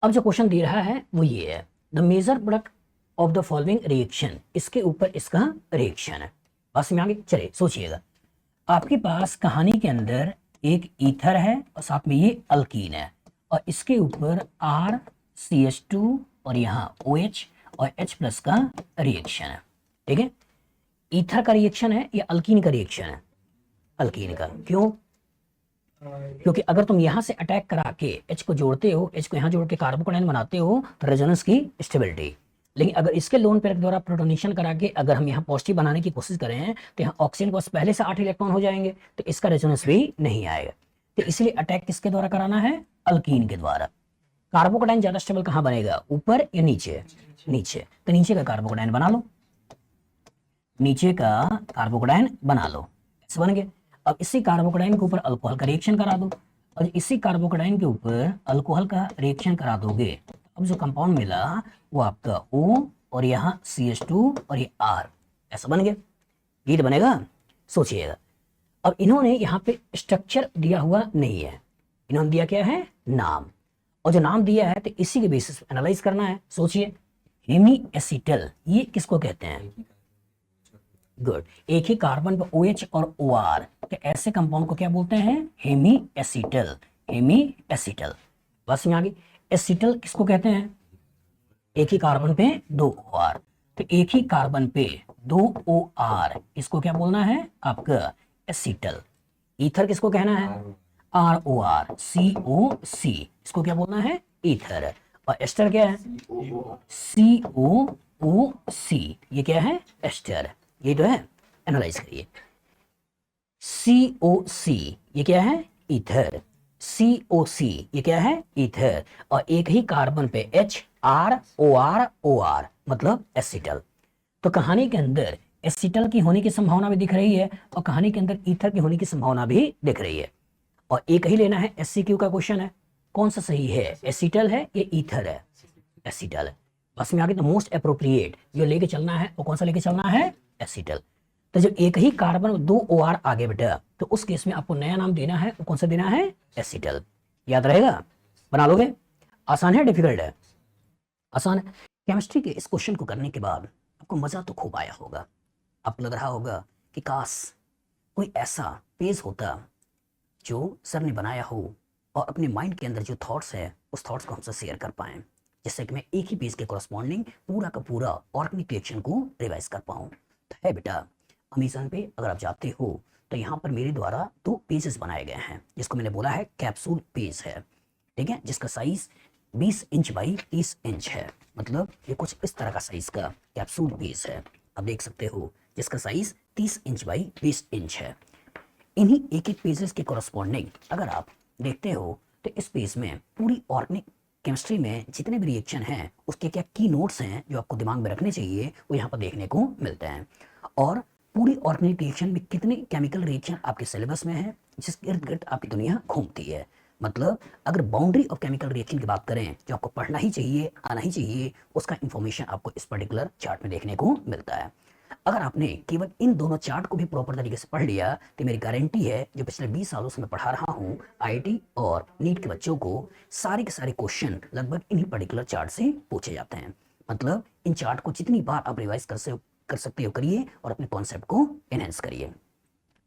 अब जो क्वेश्चन दे रहा है वो ये है, the major product of the following reaction, इसके ऊपर इसका रिएक्शन है। बस में आगे चले सोचिएगा, आपके पास कहानी के अंदर एक ईथर है और साथ में ये अल्कीन है और इसके ऊपर RCH2 और यहाँ OH और H+ का रिएक्शन है। ठीक है, ईथर का रिएक्शन है या अल्कीन का रिएक्शन है? अल्कीन का। क्यों? क्योंकि अगर तुम यहां से अटैक करा के H को जोड़ते हो, H को यहां जोड़ के कार्बोकैटायन बनाते हो तो रेजोनेंस की स्टेबिलिटी। लेकिन अगर इसके लोन पेयर द्वारा प्रोटोनेशन करा के अगर हम यहाँ पॉजिटिव बनाने की कोशिश करें तो यहाँ ऑक्सीजन के पास पहले से 8 इलेक्ट्रॉन हो जाएंगे, तो इसका रेजोनेंस भी नहीं आएगा। तो इसलिए अटैक किसके द्वारा कराना है? अल्कीन के द्वारा। कार्बोकैटायन ज्यादा स्टेबल कहां बनेगा, ऊपर या नीचे? नीचे। तो नीचे का कार्बोकैटायन बना लो, नीचे का कार्बोकैटायन बना लो, ऐसे बन गए। अब इसी कार्बोकैटायन के ऊपर अल्कोहल का रिएक्शन करा दो और इसी कार्बोकैटायन के ऊपर अल्कोहल का रिएक्शन करा दोगे, अब जो कंपाउंड मिला वो आपका O और यहाँ CH2 और ये R, ऐसा बन गया। ये तो बनेगा, सोचिएगा। अब इन्होंने यहाँ पे स्ट्रक्चर दिया हुआ नहीं है, इन्होंने दिया क्या है? नाम। और जो नाम दिया है तो इसी के बेसिस पे एनालाइज करना है। सोचिए, हेमी एसिटल, ये किसको कहते हैं? गुड। एक ही कार्बन पर OH और OR, तो ऐसे कंपाउंड को क्या बोलते हैं? Hemiacetal. Hemiacetal. बस में आ गई। एसिटल किसको कहते हैं? एक ही कार्बन पे 2 OR, तो एक ही कार्बन पे 2 OR, इसको क्या बोलना है? आपका एसिटल। ईथर किसको कहना है? ROR COC, इसको क्या बोलना है? ईथर। और एस्टर क्या है? COOC, ये क्या है? एस्टर। ये तो है, एनालाइज करिए। COC ये क्या है? ईथर। COC ये क्या है? ईथर। और एक ही कार्बन पे HROR मतलब एसिटल। तो कहानी के अंदर एसिटल की होने की संभावना भी दिख रही है और कहानी के अंदर ईथर की होने की संभावना भी दिख रही है। और एक ही लेना है, SCQ का क्वेश्चन है, कौन सा सही है? एसिटल है या ईथर है? एसिटल है। बस में आगे तो मोस्ट अप्रोप्रिएट जो लेके चलना है वो कौन सा लेके चलना है? एसिटल। तो जब एक ही कार्बन 2 OR आगे बेटा, तो उस केस में आपको नया नाम देना है, वो कौन सा देना है? एसिटल। याद रहेगा? बना लोगे? आसान है डिफिकल्ट है? आसान है। केमिस्ट्री के इस क्वेश्चन को करने के बाद आपको मजा तो खूब आया होगा। आपको लग रहा होगा कि काश कोई ऐसा पेज होता जो सर ने बनाया हो और अपने माइंड के अंदर जो थॉट्स है उस थॉट्स को हमसे शेयर कर पाएं, जिससे कि मैं एक ही पेज के कॉरस्पॉन्डिंग पूरा का पूरा ऑर्गेनिक रिएक्शन को रिवाइज कर पाऊं। तो है बेटा, अमेज़न पे अगर आप जाते हो तो यहाँ पर मेरे द्वारा 2 पेजेस बनाए गए हैं, जिसको मैंने बोला है कैप्सूल पेज है। ठीक है, जिसका साइज 20 इंच बाई 30 इंच है, मतलब ये कुछ इस तरह का साइज का कैप्सूल पेज है। आप देख सकते हो जिसका साइज 30 इंच बाई 20 इंच है। इन्हीं एक एक पेजेस के कॉरस्पॉन्डिंग अगर आप देखते हो तो इस पेज में पूरी ऑर्गेनिक केमिस्ट्री में जितने भी रिएक्शन हैं उसके क्या की नोट्स हैं जो आपको दिमाग में रखने चाहिए, वो यहाँ पर देखने को मिलते हैं। और पूरी ऑर्गेनिक रिएक्शन में कितने केमिकल रिएक्शन आपके सिलेबस में है, जिसके इर्द गिर्द आपकी दुनिया घूमती है। मतलब अगर बाउंड्री ऑफ केमिकल रिएक्शन की बात करें, जो आपको पढ़ना ही चाहिए, आना ही चाहिए, उसका इंफॉर्मेशन आपको इस पर्टिकुलर चार्ट में देखने को मिलता है। अगर आपने केवल इन दोनों चार्ट को भी प्रॉपर तरीके से पढ़ लिया तो मेरी गारंटी है, जो पिछले 20 सालों से मैं पढ़ा रहा हूँ IIT और नीट के बच्चों को, सारे के सारे क्वेश्चन लगभग इन्हीं पर्टिकुलर चार्ट से पूछे जाते हैं। मतलब इन चार्ट को जितनी बार आप रिवाइज कर सकते हो करिए और अपने कॉन्सेप्ट को एनहेंस करिए।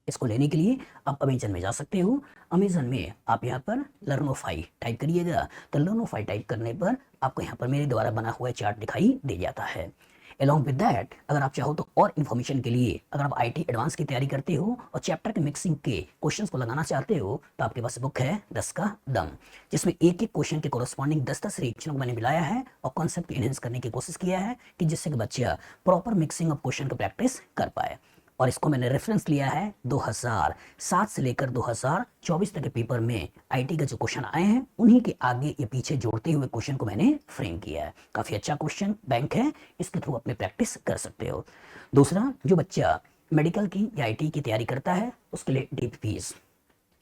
इसको लेने के लिए आप अमेजन में जा सकते हो। अमेजन में आप यहाँ पर लर्नोफाई टाइप करिएगा, तो लर्नोफाई टाइप करने पर आपको यहाँ पर मेरे द्वारा बना हुआ चार्ट दिखाई दे जाता है। अलॉन्ग विद दैट, अगर आप चाहो तो और इन्फॉर्मेशन के लिए, अगर आप IIT एडवांस की तैयारी करते हो और चैप्टर के मिक्सिंग के क्वेश्चंस को लगाना चाहते हो, तो आपके पास बुक है 10 का दम, जिसमें एक एक क्वेश्चन के कोरस्पॉन्डिंग 10-10 रिएक्शनों को मैंने मिलाया है और कॉन्सेप्ट एनहेंस करने की कोशिश किया है कि जिससे कि बच्चा प्रॉपर मिक्सिंग ऑफ क्वेश्चन को प्रैक्टिस कर पाए। और इसको मैंने रेफरेंस लिया है 2007 से लेकर 2024 तक के पेपर में IIT के जो क्वेश्चन आए हैं उन्हीं के आगे या पीछे जोड़ते हुए क्वेश्चन को मैंने फ्रेम किया है। काफी अच्छा क्वेश्चन बैंक है, इसके थ्रू अपने प्रैक्टिस कर सकते हो। दूसरा, जो बच्चा मेडिकल की या IIT की तैयारी करता है उसके लिए DPPs,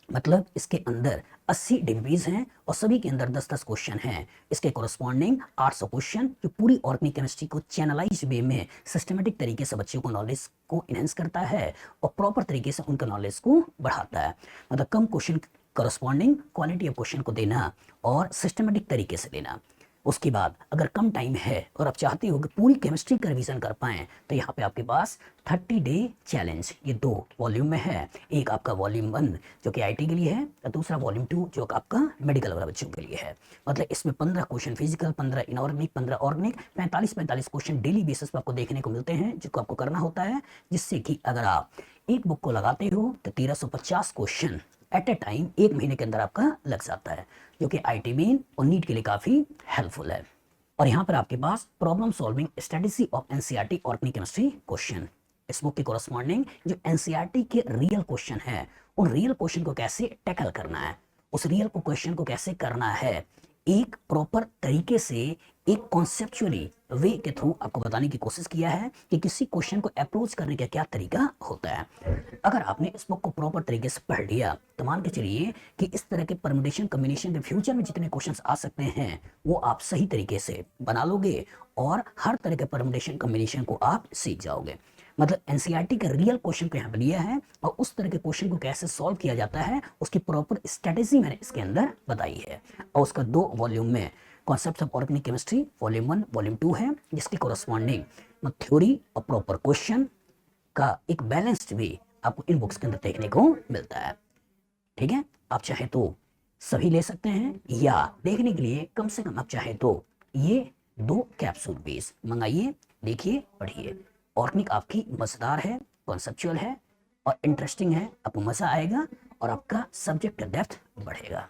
मतलब इसके अंदर 80 डिवीज हैं और सभी के अंदर 10-10 क्वेश्चन हैं। इसके कोरस्पॉन्डिंग 800 क्वेश्चन जो पूरी ऑर्गेनिक केमिस्ट्री को चैनलाइज वे में सिस्टमेटिक तरीके से बच्चों को नॉलेज को इनहेंस करता है और प्रॉपर तरीके से उनका नॉलेज को बढ़ाता है। मतलब कम question corresponding quality of question को देना और सिस्टमेटिक तरीके से देना। उसके बाद अगर कम टाइम है और आप चाहते हो कि पूरी केमिस्ट्री का रिवीजन कर पाएं तो यहाँ पे आपके पास 30 डे चैलेंज ये 2 वॉल्यूम में है। एक आपका वॉल्यूम 1 जो कि आईटी के लिए है और दूसरा वॉल्यूम 2 जो कि आपका मेडिकल वाला बच्चों के लिए है। मतलब इसमें 15 question physical, 15 inorganic, 15 organic, 45 question daily basis पर आपको देखने को मिलते हैं जो आपको करना होता है, जिससे कि अगर आप एक बुक को लगाते हो तो 1350 क्वेश्चन एट ए टाइम 1 महीने के अंदर आपका लग जाता है, जो कि आईटी मेन और नीट के लिए काफी हेल्पफुल है। और यहाँ पर आपके पास problem solving strategy of NCERT organic chemistry question, इस बुक के कोरस्पॉन्डिंग जो एनसीईआरटी के रियल क्वेश्चन है, उन रियल क्वेश्चन को कैसे टैकल करना है, उस रियल क्वेश्चन को कैसे करना है एक प्रॉपर तरीके से, एक कॉन्सेप्चुअली वे के थ्रू आपको बताने की कोशिश किया है कि किसी क्वेश्चन को अप्रोच करने का क्या तरीका होता है। अगर आपने इस बुक को प्रॉपर तरीके से पढ़ लिया तो मान के चलिए कि इस तरह के परम्यूटेशन कॉम्बिनेशन के फ्यूचर में जितने क्वेश्चंस आ सकते हैं वो आप सही तरीके से बना लोगे और हर तरह के परम्यूटेशन कॉम्बिनेशन को आप सीख जाओगे। मतलब एनसीईआरटी का रियल क्वेश्चन को यहाँ पे लिया है और उस तरह के क्वेश्चन को कैसे सॉल्व किया जाता है उसकी प्रॉपर स्ट्रेटेजी मैंने इसके अंदर बताई है। और उसका 2 वॉल्यूम में concept of organic chemistry volume 1 volume 2 है, जिसके कोरस्पॉन्डिंग थ्योरी और प्रॉपर क्वेश्चन का एक बैलेंस्ड वे आपको इन बुक्स के अंदर देखने को मिलता है। ठीक है, आप चाहे तो सभी ले सकते हैं या देखने के लिए कम से कम आप चाहे तो ये 2 कैप्सूल बेस मंगाइए, देखिए, पढ़िए। ऑर्गेनिक आपकी मजेदार है, कॉन्सेप्चुअल है और इंटरेस्टिंग है, आपको मजा आएगा और आपका सब्जेक्ट का डेप्थ बढ़ेगा।